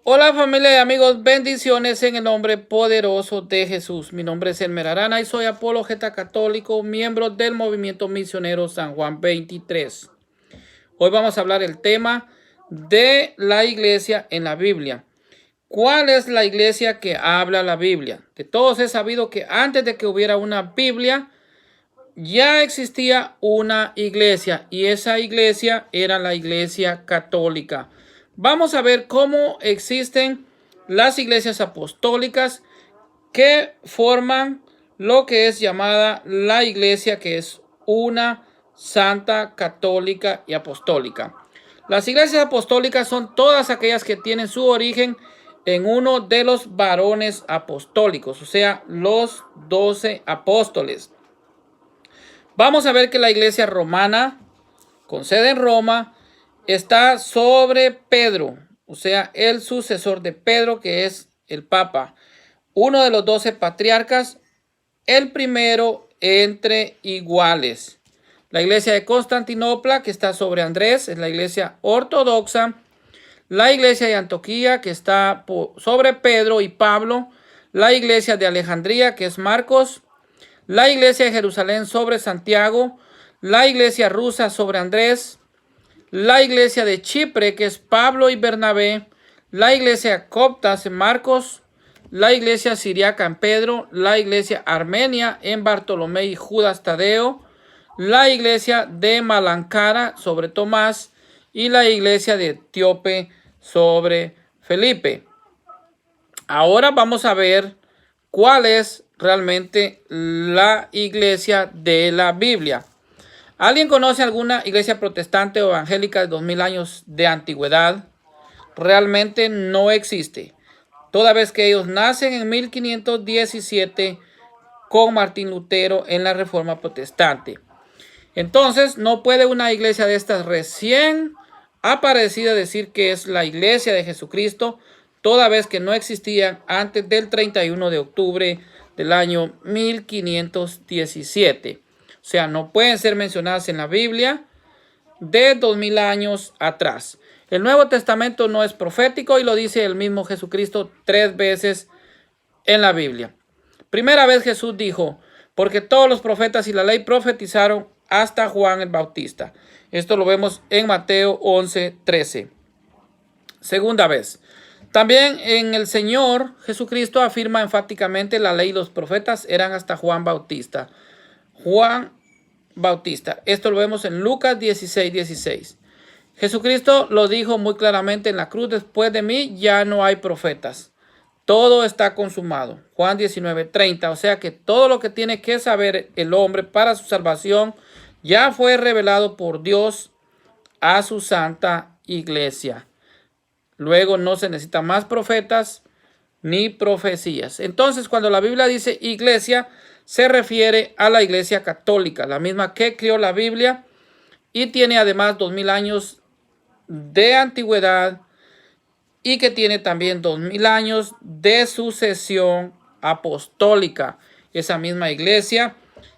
Hola familia y amigos, bendiciones en el nombre poderoso de Jesús. Mi nombre es Elmer Arana y soy apologeta católico, miembro del movimiento misionero San Juan 23. Hoy vamos a hablar del tema de la iglesia en la Biblia. ¿Cuál es la iglesia que habla la Biblia? De todos he sabido que antes de que hubiera una Biblia, ya existía una iglesia y esa iglesia era la iglesia católica. Vamos a ver cómo existen las iglesias apostólicas que forman lo que es llamada la iglesia, que es una santa, católica y apostólica. Las iglesias apostólicas son todas aquellas que tienen su origen en uno de los varones apostólicos, o sea, los 12 apóstoles. Vamos a ver que la iglesia romana, con sede en Roma, está sobre Pedro, o sea, el sucesor de Pedro, que es el Papa, uno de los 12 patriarcas, el primero entre iguales. La iglesia de Constantinopla, que está sobre Andrés, es la iglesia ortodoxa. La iglesia de Antioquía, que está sobre Pedro y Pablo. La iglesia de Alejandría, que es Marcos. La iglesia de Jerusalén sobre Santiago. La iglesia rusa sobre Andrés. La iglesia de Chipre, que es Pablo y Bernabé. La iglesia copta en Marcos. La iglesia siriaca en Pedro. La iglesia armenia en Bartolomé y Judas Tadeo. La iglesia de Malankara sobre Tomás. Y la iglesia de Etíope sobre Felipe. Ahora vamos a ver cuál es realmente la iglesia de la Biblia. ¿Alguien conoce alguna iglesia protestante o evangélica de 2000 años de antigüedad? Realmente no existe. Toda vez que ellos nacen en 1517 con Martín Lutero en la Reforma Protestante. Entonces, no puede una iglesia de estas recién aparecida decir que es la iglesia de Jesucristo, toda vez que no existían antes del 31 de octubre del año 1517. O sea, no pueden ser mencionadas en la Biblia de 2000 años atrás. El Nuevo Testamento no es profético y lo dice el mismo Jesucristo 3 veces en la Biblia. Primera vez Jesús dijo, porque todos los profetas y la ley profetizaron hasta Juan el Bautista. Esto lo vemos en Mateo 11:13. Segunda vez. También en el Señor Jesucristo afirma enfáticamente la ley y los profetas eran hasta Juan Bautista. Juan Bautista. Esto lo vemos en Lucas 16:16. Jesucristo lo dijo muy claramente en la cruz: después de mí ya no hay profetas. Todo está consumado. Juan 19:30. O sea que todo lo que tiene que saber el hombre para su salvación ya fue revelado por Dios a su santa iglesia. Luego no se necesitan más profetas ni profecías. Entonces, cuando la Biblia dice iglesia, se refiere a la iglesia católica, la misma que creó la Biblia y tiene además 2000 años de antigüedad y que tiene también 2000 años de sucesión apostólica. Esa misma iglesia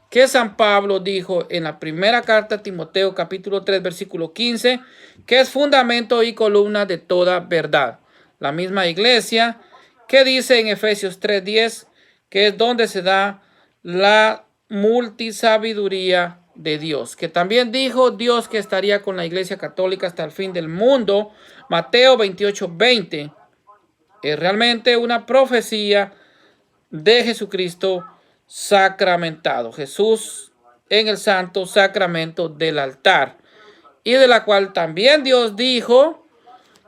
que San Pablo dijo en la primera carta a Timoteo capítulo 3 versículo 15, que es fundamento y columna de toda verdad. La misma iglesia que dice en Efesios 3:10, que es donde se da la multisabiduría de Dios, que también dijo Dios que estaría con la iglesia católica hasta el fin del mundo. Mateo 28:20 es realmente una profecía de Jesucristo sacramentado. Jesús en el santo sacramento del altar, y de la cual también Dios dijo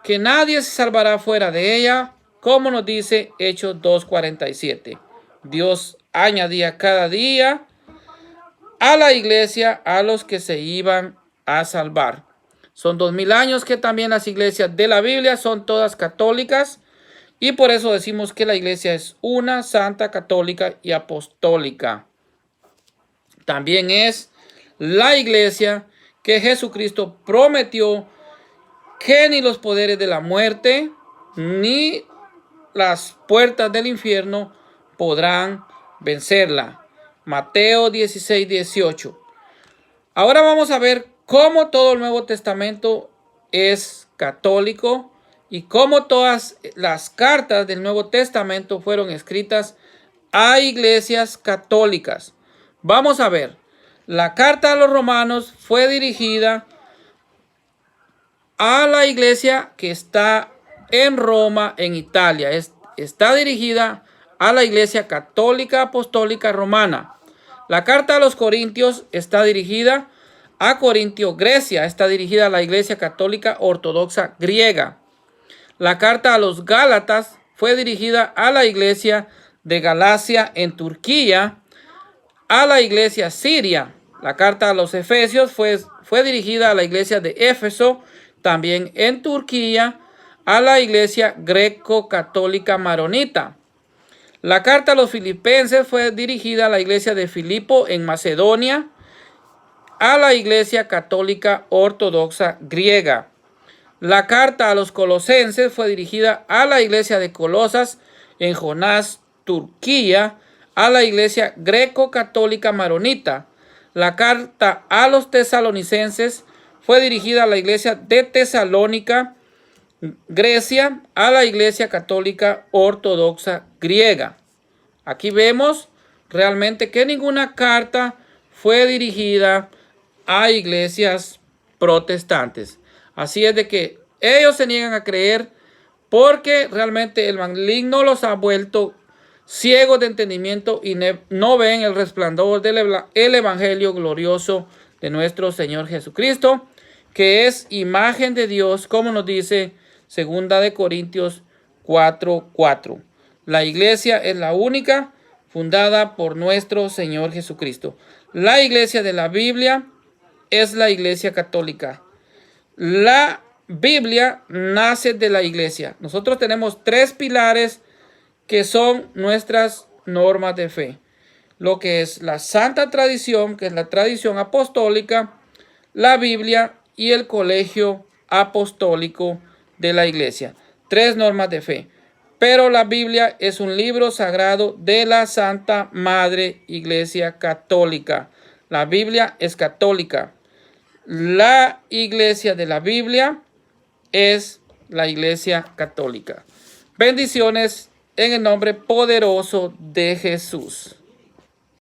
que nadie se salvará fuera de ella, como nos dice Hechos 2:47. Dios añadía cada día a la iglesia a los que se iban a salvar. Son 2000 años que también las iglesias de la Biblia son todas católicas, y por eso decimos que la iglesia es una, santa, católica y apostólica. También es la iglesia que Jesucristo prometió que ni los poderes de la muerte ni las puertas del infierno podrán vencerla. Mateo 16:18. Ahora vamos a ver cómo todo el Nuevo Testamento es católico y cómo todas las cartas del Nuevo Testamento fueron escritas a iglesias católicas. Vamos a ver. La carta a los romanos fue dirigida a la iglesia que está en Roma, en Italia. Está dirigida a la iglesia católica apostólica romana. La carta a los corintios está dirigida a Corintio, Grecia. Está dirigida a la iglesia católica ortodoxa griega. La carta a los gálatas fue dirigida a la iglesia de Galacia en Turquía, a la iglesia siria. La carta a los efesios fue dirigida a la iglesia de Éfeso, también en Turquía, a la iglesia greco-católica maronita. La carta a los filipenses fue dirigida a la iglesia de Filipo en Macedonia, a la iglesia católica ortodoxa griega. La carta a los colosenses fue dirigida a la iglesia de Colosas en Jonás, Turquía, a la iglesia greco-católica maronita. La carta a los tesalonicenses fue dirigida a la iglesia de Tesalónica, Grecia, a la iglesia católica ortodoxa griega. Aquí vemos realmente que ninguna carta fue dirigida a iglesias protestantes. Así es de que ellos se niegan a creer porque realmente el maligno los ha vuelto ciegos de entendimiento y no ven el resplandor del evangelio glorioso de nuestro Señor Jesucristo, que es imagen de Dios, como nos dice 2 de Corintios 4:4. La iglesia es la única fundada por nuestro Señor Jesucristo. La iglesia de la Biblia es la iglesia católica. La Biblia nace de la iglesia. Nosotros tenemos 3 pilares que son nuestras normas de fe. Lo que es la santa tradición, que es la tradición apostólica, la Biblia y el colegio apostólico de la iglesia. 3 normas de fe. Pero la Biblia es un libro sagrado de la Santa Madre Iglesia Católica. La Biblia es católica. La iglesia de la Biblia es la iglesia católica. Bendiciones en el nombre poderoso de Jesús.